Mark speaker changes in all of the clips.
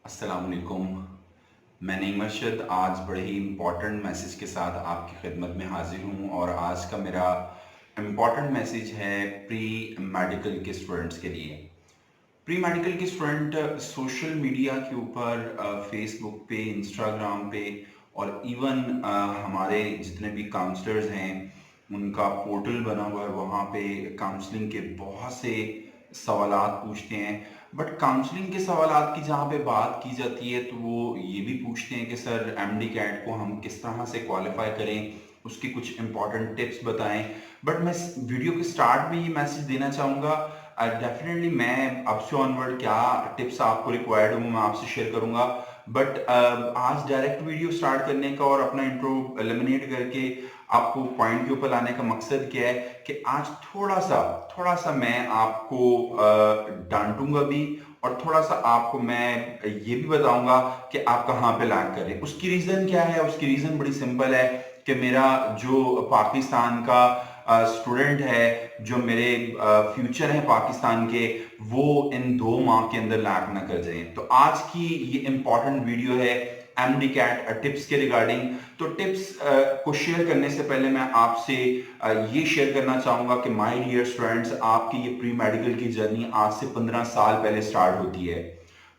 Speaker 1: अस्सलाम वालेकुम। मैं नईम अरशद आज बड़े ही इम्पोर्टेंट मैसेज के साथ आपकी खिदमत में हाजिर हूँ और आज का मेरा इम्पोर्टेंट मैसेज है प्री मेडिकल के स्टूडेंट्स के लिए। प्री मेडिकल के स्टूडेंट सोशल मीडिया के ऊपर फेसबुक पे, इंस्टाग्राम पे और इवन हमारे जितने भी काउंसलर्स हैं उनका पोर्टल बना हुआ है, वहाँ पे काउंसलिंग के बहुत से सवालात पूछते हैं। बट काउंसलिंग के सवालात की जहाँ पे बात की जाती है तो वो ये भी पूछते हैं कि सर एमडी कैट को हम किस तरह से क्वालिफाई करें, उसके कुछ इंपॉर्टेंट टिप्स बताएं। बट मैं वीडियो के स्टार्ट में ये मैसेज देना चाहूँगा, डेफिनेटली मैं अब से ऑनवर्ड क्या टिप्स आपको रिक्वायर्ड हूँ मैं आपसे शेयर करूँगा। बट आज डायरेक्ट वीडियो स्टार्ट करने का और अपना इंट्रो एलिमिनेट करके आपको पॉइंट के ऊपर लाने का मकसद क्या है कि आज थोड़ा सा मैं आपको डांटूंगा भी और थोड़ा सा आपको मैं ये भी बताऊंगा कि आप कहाँ पे लैग कर रहे हैं। उसकी रीजन क्या है? उसकी रीजन बड़ी सिंपल है कि मेरा जो पाकिस्तान का स्टूडेंट है, जो मेरे फ्यूचर है पाकिस्तान के, वो इन 2 माह के अंदर लैग ना कर जाए। तो आज की ये इंपॉर्टेंट वीडियो है MDCAT टिप्स के रिगार्डिंग। तो टिप्स को शेयर करने से पहले मैं आपसे ये शेयर करना चाहूंगा कि माय डियर स्टूडेंट्स, आपकी ये प्री मेडिकल की जर्नी आज से 15 साल पहले स्टार्ट होती है।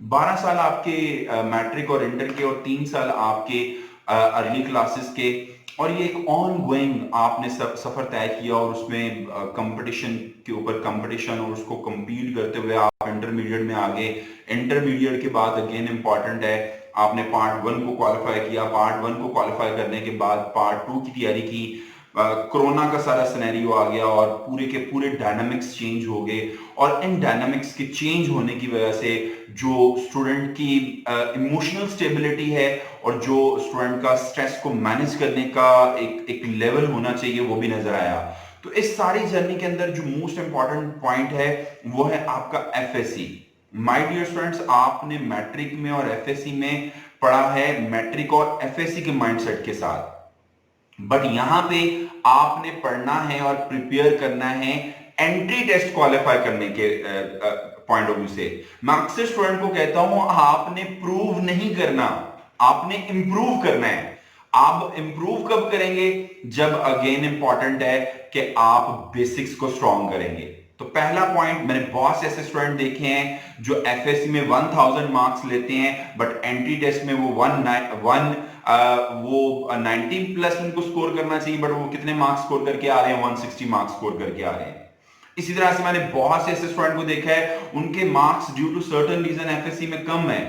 Speaker 1: 12 साल आपके मैट्रिक और इंटर के और 3 साल आपके अर्ली क्लासेस के, और ये एक ऑन गोइंग आपने सफर तय किया और उसमें कंपटीशन के ऊपर कंपटीशन और उसको compete करते हुए आप इंटरमीडिएट में आ गए। इंटरमीडिएट के बाद अगेन इंपॉर्टेंट है, आपने पार्ट 1 को क्वालिफाई किया। पार्ट 1 को क्वालिफाई करने के बाद पार्ट 2 की तैयारी की। कोरोना का सारा सिनेरियो आ गया और पूरे के पूरे डायनामिक्स चेंज हो गए, और इन डायनामिक्स के चेंज होने की वजह से जो स्टूडेंट की इमोशनल स्टेबिलिटी है और जो स्टूडेंट का स्ट्रेस को मैनेज करने का एक लेवल होना चाहिए वो भी नजर आया। तो इस सारी जर्नी के अंदर जो मोस्ट इंपॉर्टेंट पॉइंट है वो है आपका एफएससी। माय डियर स्टूडेंट्स, आपने मैट्रिक में और एफएससी में पढ़ा है मैट्रिक और एफएससी के माइंडसेट के साथ, बट यहां पे आपने पढ़ना है और प्रिपेयर करना है एंट्री टेस्ट क्वालिफाई करने के पॉइंट ऑफ व्यू से। मैं अक्सर स्टूडेंट को कहता हूं आपने प्रूव नहीं करना, आपने इंप्रूव करना है। आप इंप्रूव कब करेंगे? जब अगेन इंपॉर्टेंट है कि आप बेसिक्स को स्ट्रॉन्ग करेंगे। तो पहला पॉइंट, मैंने बहुत से ऐसे स्टूडेंट देखे हैं जो एफएससी में 1000 मार्क्स लेते हैं बट एंट्री टेस्ट में वो 90 प्लस उनको स्कोर करना चाहिए, बट वो कितने मार्क्स स्कोर करके आ रहे हैं? 160 मार्क्स स्कोर करके आ रहे हैं। इसी तरह से मैंने बहुत से ऐसे स्टूडेंट को देखा है उनके marks due to certain reason FSC में कम है,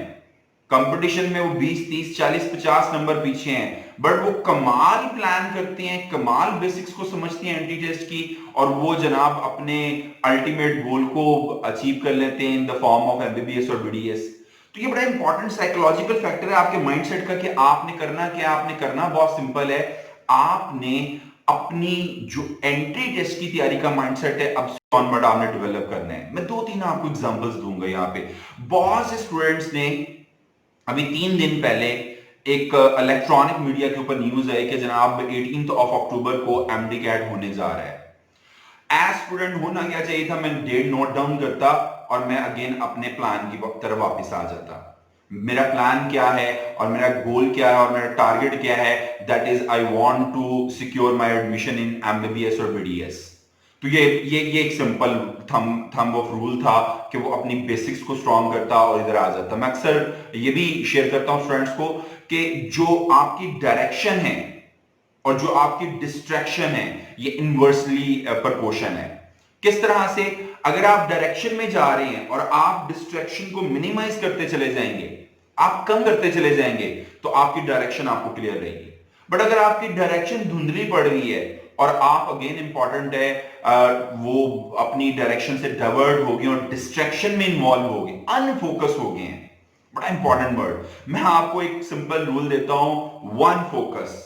Speaker 1: कंपटीशन में वो 20 30 40 50 नंबर पीछे हैं, बट वो कमाल प्लान करते हैं, कमाल बेसिक्स को समझते हैं एंट्री टेस्ट की, और वो जनाब अपने अल्टीमेट गोल को अचीव कर लेते हैं in the form of MBBS और बीडीएस। तो ये बड़ा इंपॉर्टेंट साइकोलॉजिकल फैक्टर है आपके माइंडसेट का कि आपने करना क्या। आपने करना बहुत सिंपल है, आपने अपनी जो एंट्री टेस्ट की तैयारी का माइंडसेट है अब ऑनवर्ड आपने डेवलप करना है। मैं 2-3 आपको एग्जांपल्स दूंगा। यहाँ पे बहुत से स्टूडेंट्स ने अभी 3 दिन पहले एक इलेक्ट्रॉनिक मीडिया के ऊपर न्यूज है कि जनाब 18 अक्टूबर को MDCAT होने जा रहा है। एज स्टूडेंट होना क्या चाहिए था, मैं डेट नोट डाउन करता और मैं अगेन अपने प्लान की तरफ वापस आ जाता। मेरा प्लान क्या है और मेरा गोल क्या है और मेरा टारगेट क्या है? That is I want to secure my admission in MBBS और बीडीएस। तो ये एक सिंपल थंब ऑफ रूल था कि वो अपनी बेसिक्स को स्ट्रॉन्ग करता और इधर आ जाता। मैं अक्सर ये भी शेयर करता हूं स्टूडेंट्स को कि जो आपकी डायरेक्शन है और जो आपकी डिस्ट्रैक्शन है ये इनवर्सली प्रोपोर्शन है। किस तरह से? अगर आप डायरेक्शन में जा रहे हैं और आप डिस्ट्रैक्शन को मिनिमाइज करते चले जाएंगे, आप कम करते चले जाएंगे, तो आपकी डायरेक्शन आपको क्लियर रहेगी। बट अगर आपकी डायरेक्शन धुंधली पड़ रही है और आप अगेन इंपॉर्टेंट है वो अपनी डायरेक्शन से डाइवर्ट हो गए और डिस्ट्रैक्शन में इन्वॉल्व हो गए, अनफोकस हो गए हैं, बड़ा इंपॉर्टेंट वर्ड। मैं आपको एक सिंपल रूल देता हूं, वन फोकस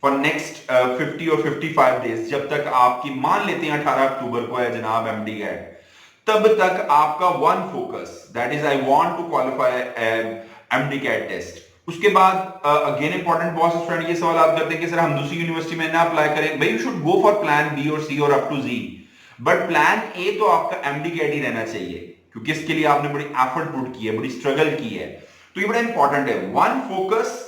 Speaker 1: फॉर नेक्स्ट 50 और 55 डेज। जब तक आपकी मान लेते हैं 18 अक्टूबर को है जनाब MDCAT, तब तक आपका one focus that is I want to qualify MDCAT test. उसके बाद अगेन इंपॉर्टेंट, बहुत से स्टूडेंट ये सवाल आप करते हैं कि सर हम दूसरी यूनिवर्सिटी में ना अप्लाई करें। भाई you should go for plan B और सी और up to G, but plan A तो आपका MDCAT ही रहना चाहिए, क्योंकि इसके लिए आपने बड़ी एफर्ट पुट की है, बड़ी स्ट्रगल की है। तो ये बड़ा इंपॉर्टेंट है। One focus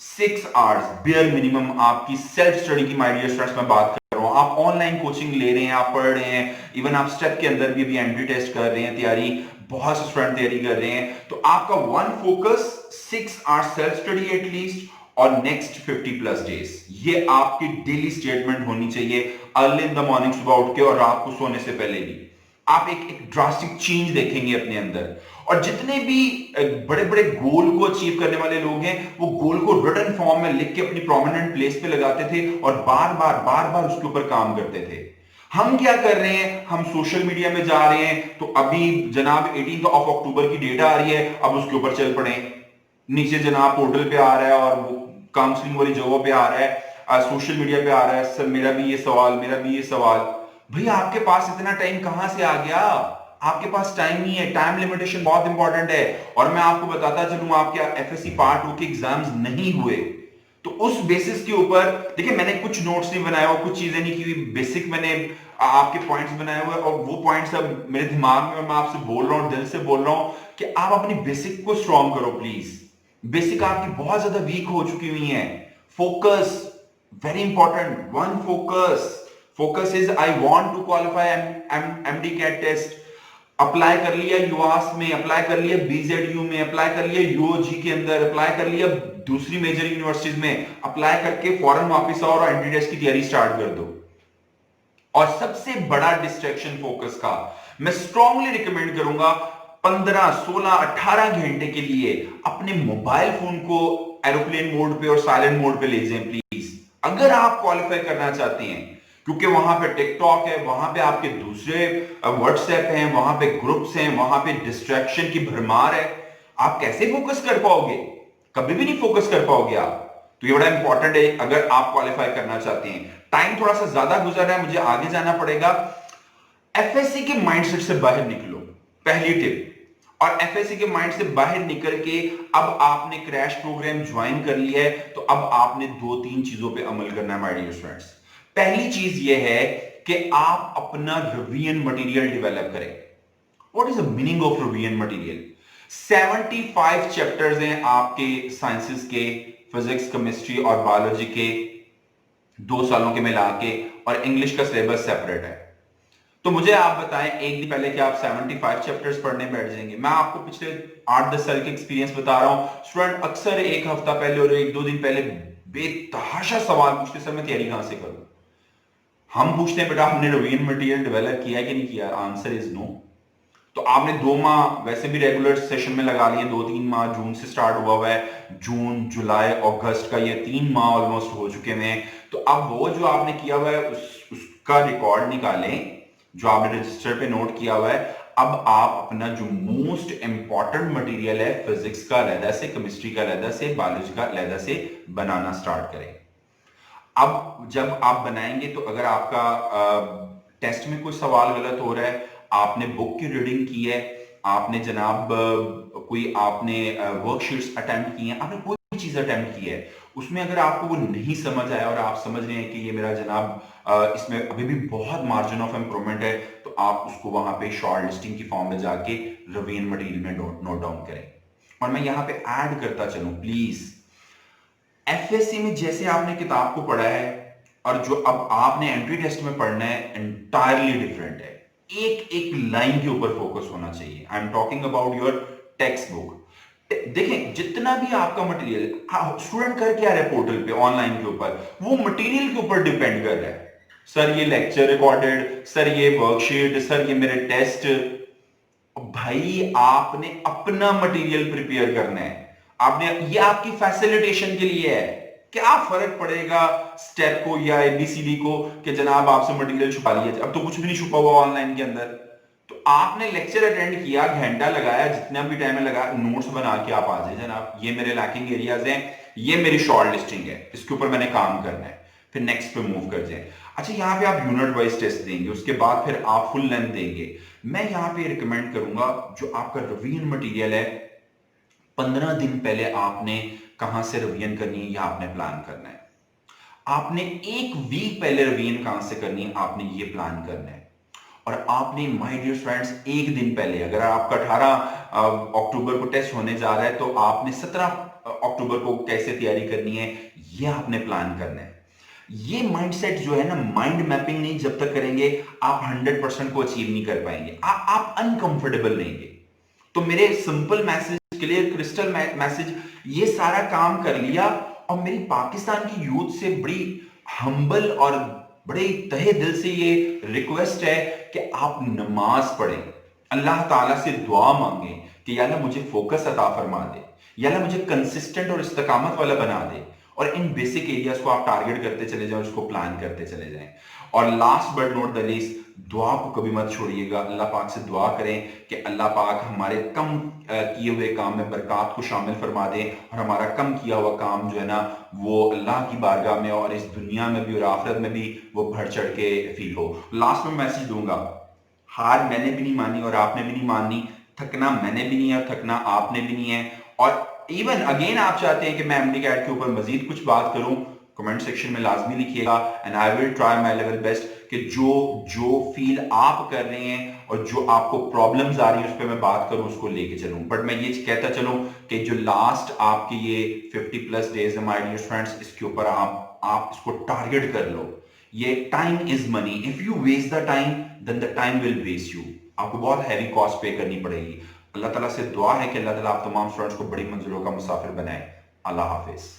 Speaker 1: 6 hours bare minimum आपकी सेल्फ स्टडी की, माय डियर स्टूडेंट्स मैं बात कर रहा हूं। आप ऑनलाइन कोचिंग ले रहे हैं, आप पढ़ रहे हैं, इवन आप स्टेप के अंदर भी अभी एंट्री टेस्ट कर रहे हैं, तैयारी, बहुत से स्टूडेंट तैयारी कर रहे हैं, तो आपका one focus 6 hours self study at least और नेक्स्ट 50 प्लस डेज, ये आपकी डेली स्टेटमेंट होनी चाहिए। अर्ली इन द मॉर्निंग सुबह उठ के और रात को सोने से पहले भी आप एक ड्रास्टिक चेंज देखेंगे अपने अंदर। और जितने भी बड़े बड़े गोल को अचीव करने वाले लोग हैं, वो गोल को रिटन फॉर्म में लिख के अपनी प्रोमिनेंट प्लेस पे लगाते थे और बार बार उसके ऊपर काम करते थे। हम क्या कर रहे हैं, हम सोशल मीडिया में जा रहे हैं, तो अभी जनाब 18 ऑफ अक्टूबर की डेट आ रही है, अब उसके ऊपर चल पड़े, नीचे जनाब पोर्टल पे आ रहा है और काउंसलिंग वाली जगहों पे आ रहा है, सोशल मीडिया पे आ रहा है, सर मेरा भी ये सवाल, मेरा भी ये सवाल। भैया आपके पास इतना टाइम कहां से आ गया? आपके पास टाइम नहीं है, टाइम लिमिटेशन बहुत इंपॉर्टेंट है। और मैं आपको बताता चलूं, आपके एफएससी पार्ट 2 के एग्जाम्स नहीं हुए, तो उस बेसिस के ऊपर देखिए, मैंने कुछ नोट्स नहीं बनाए हुए, कुछ चीजें नहीं की हुई, बेसिक मैंने आपके पॉइंट्स बनाए हुए, और वो पॉइंट्स अब मेरे दिमाग में, मैं आपसे बोल रहा हूं, दिल से बोल रहा हूं कि आप अपनी बेसिक को स्ट्रॉन्ग करो प्लीज। बेसिक आपकी बहुत ज्यादा वीक हो चुकी हुई है। Focus very important, one focus is I want to qualify MDCAT test. Apply कर लिया यूआस में, अप्लाई कर लिया BZU में, अप्लाई कर लिया यूओजी के अंदर, अप्लाई कर लिया दूसरी मेजर यूनिवर्सिटीज में, अप्लाई करके फौरन वापस आओ और एंट्री टेस्ट की तैयारी स्टार्ट कर दो। और सबसे बड़ा डिस्ट्रैक्शन फोकस का मैं स्ट्रांगली रिकमेंड करूंगा, 15, 16, 18 घंटे के लिए अपने मोबाइल फोन को एरोप्लेन मोड पे और साइलेंट मोड पे ले जाएं प्लीज, अगर आप क्वालिफाई करना चाहते हैं। क्योंकि वहां पे टिकटॉक है, वहां पे आपके दूसरे व्हाट्सएप हैं, वहां पे ग्रुप्स हैं, वहां पे डिस्ट्रैक्शन की भरमार है। आप कैसे फोकस कर पाओगे? कभी भी नहीं फोकस कर पाओगे आप। तो ये बड़ा इंपॉर्टेंट है अगर आप क्वालिफाई करना चाहते हैं। टाइम थोड़ा सा ज्यादा गुजर रहा है, मुझे आगे जाना पड़ेगा। एफएससी के माइंडसेट से बाहर निकलो, पहली टिप। और एफएससी के माइंड से बाहर निकल के अब आपने क्रैश प्रोग्राम ज्वाइन कर लिया है, तो अब आपने 2-3 चीजों पे अमल करना है माय डियर स्टूडेंट्स। पहली चीज यह है कि आप अपना रिवीजन मटेरियल डेवलप करें। What is the meaning of revision material? 75 chapters हैं आपके साइंसेस के, फिजिक्स, केमिस्ट्री और बायोलॉजी के, 2 सालों के मिला के, और इंग्लिश का सिलेबस सेपरेट है। तो मुझे आप बताएं, एक दिन पहले क्या आप 75 चैप्टर्स पढ़ने बैठ जाएंगे? मैं आपको पिछले 8-10 साल के एक्सपीरियंस बता रहा हूं। स्टूडेंट अक्सर एक हफ्ता पहले और 1-2 दिन पहले बेतहाशा सवाल पूछते, सर मैं तैयारी कहां से करूं? हम पूछते हैं बेटा हमने रिवीजन मटेरियल डेवलप किया है कि नहीं किया? Answer is no. तो आपने 2 माह वैसे भी रेगुलर सेशन में लगा लिए, 2-3 माह जून से स्टार्ट हुआ है, जून, जुलाई, अगस्त का ये 3 माह ऑलमोस्ट हो चुके हैं। तो अब वो जो आपने किया हुआ है उसका रिकॉर्ड निकालें, जो आपने रजिस्टर पे नोट किया हुआ है। अब आप अपना जो मोस्ट इंपॉर्टेंट मटेरियल है, फिजिक्स का अलहदा से, केमिस्ट्री का अलहदा से, बायोलॉजी का अलहदा से बनाना स्टार्ट करें। अब जब आप बनाएंगे तो अगर आपका टेस्ट में कोई सवाल गलत हो रहा है, आपने बुक की रीडिंग की है, आपने जनाब कोई आपने वर्कशीट्स अटेम्प्ट की हैं, आपने कोई चीज अटेम्प्ट की है, उसमें अगर आपको वो नहीं समझ आया और आप समझ रहे हैं कि ये मेरा जनाब इसमें अभी भी बहुत मार्जिन ऑफ इंप्रूवमेंट है, तो आप उसको वहां पे शॉर्ट लिस्टिंग की फॉर्म में जाके रिवीजन मटेरियल में नोट डाउन करें। और मैं यहां पे ऐड करता चलूं प्लीज, एफएससी में जैसे आपने किताब को पढ़ा है और जो अब आपने एंट्री टेस्ट में पढ़ना है, एंटायरली डिफरेंट है। एक एक लाइन के ऊपर फोकस होना चाहिए। I am talking about your text book. देखें जितना भी आपका मटेरियल स्टूडेंट कर क्या रहे पोर्टल पे ऑनलाइन के ऊपर, वो मटेरियल के ऊपर डिपेंड कर रहा है। सर ये लेक्चर रिकॉर्डेड, सर ये वर्कशीट, सर ये मेरे टेस्ट। भाई आपने अपना मटेरियल प्रिपेयर करना है, आपने, ये आपकी फैसिलिटेशन के लिए है। क्या फर्क पड़ेगा स्टेप को या एबीसीडी को कि जनाब आपसे मटेरियल छुपा लिया, अब तो कुछ भी नहीं छुपा हुआ ऑनलाइन के अंदर। तो आपने लेक्चर अटेंड किया, घंटा लगाया, जितना भी टाइम है लगा, नोट्स बना के आप आ जाए जनाब, ये मेरे लैकिंग एरियाज हैं, ये मेरी शॉर्ट लिस्टिंग है, इसके ऊपर मैंने काम करना है, फिर नेक्स्ट पे मूव कर जाए। अच्छा यहाँ पे आप यूनिट वाइज टेस्ट देंगे, उसके बाद फिर आप फुल लेंथ देंगे। मैं यहाँ पे रिकमेंड करूंगा जो आपका रिवीजन मटेरियल है, 15 दिन पहले आपने कहां से रिवीजन करनी है, यह आपने प्लान करना है। आपने 1 वीक पहले रिवीजन कहां से करनी है, आपने ये प्लान करना है। और आपने माय डियर फ्रेंड्स एक दिन पहले, अगर आपका 18 अक्टूबर को टेस्ट होने जा रहा है तो आपने 17 अक्टूबर को कैसे तैयारी करनी है ये आपने प्लान करना है। ये माइंडसेट जो है ना, माइंड मैपिंग नहीं जब तक करेंगे आप 100% को अचीव नहीं कर पाएंगे, आप अनकंफर्टेबल रहेंगे। तो मेरे simple message, clear crystal message, ये सारा काम कर लिया और मेरी पाकिस्तान की यूथ से बड़ी हम्बल और बड़े तहे दिल से ये रिक्वेस्ट है कि आप नमाज पढ़ें, अल्लाह ताला से दुआ मांगे कि या अल्लाह मुझे फोकस अता फरमा दे, या अल्लाह मुझे कंसिस्टेंट और इस्तकामत वाला बना दे, और इन बेसिक एरियाज को आप टारगेट करते चले जाएं, उसको प्लान करते चले जाएं। और last but not the least, दुआ को कभी मत छोड़िएगा। अल्लाह पाक से दुआ करें कि अल्लाह पाक हमारे कम किए हुए काम में बरकत को शामिल फरमा दे, और हमारा कम किया हुआ काम जो है ना वो अल्लाह की बारगाह में और इस दुनिया में भी और आखिरत में भी वो बढ़ चढ़ के फील हो। लास्ट में मैसेज दूंगा, हार मैंने भी नहीं मानी और आपने भी नहीं माननी, थकना मैंने भी नहीं है और थकना आपने भी नहीं है। और इवन अगेन आप चाहते हैं कि मैं एमडी कैट के ऊपर मजीद कुछ बात करूं, कमेंट सेक्शन में लाजमी लिखिएगा, and I will try my level best कि जो जो फील आप कर रहे हैं और जो आपको प्रॉब्लम्स आ रही है उस पर मैं बात करूं, उसको लेके चलूं। बट मैं ये कहता चलूं कि जो लास्ट आपके ये 50+ डेज है माय डियर फ्रेंड्स, इसके ऊपर आप इसको टारगेट कर लो। ये time is money, if you waste the time then the time will waste you. आपको बहुत हैवी कॉस्ट पे करनी पड़ेगी। अल्लाह ताला से दुआ है कि अल्लाह ताला आप तमाम स्टूडेंट्स को बड़ी मंजिलों का मुसाफिर बनाए। अल्लाह हाफिज।